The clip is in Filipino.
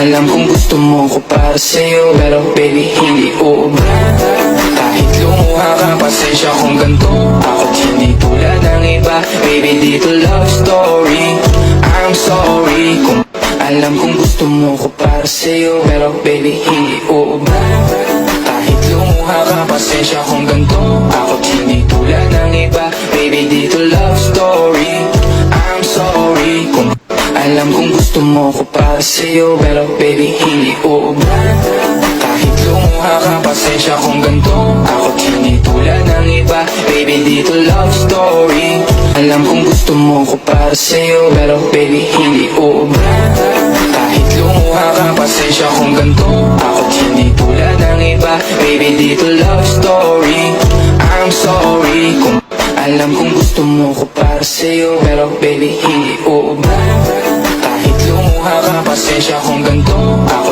Alam kong gusto mo ko para sa'yo, pero baby hindi uubra. Kahit lumuha ka, pasensya kung ganito. Ako't hindi tulad ng iba, baby dito love story. I'm sorry kung alam kong gusto mo ko para sa'yo, pero baby hindi uubra. Kahit lumuha ka, pasensya kung ganito. Ako't hindi tulad ng iba, baby dito love story. I'm sorry kung alam kong gusto mo ko para sa'yo, pero baby hindi uubra. Kahit lumuha ka, pasensya kung ganito. Ako't hindi tulad ng iba, baby dito love story. Alam kong gusto mo ko para sa'yo, pero baby hindi uubra. Kahit lumuha ka, pasensya kung ganito. Ako't hindi tulad ng iba, baby dito love story. I'm sorry kung alam kong gusto mo ko para sa'yo, pero baby hindi uubra. Kahit lumuha ka, pasensya kung ganito. Ako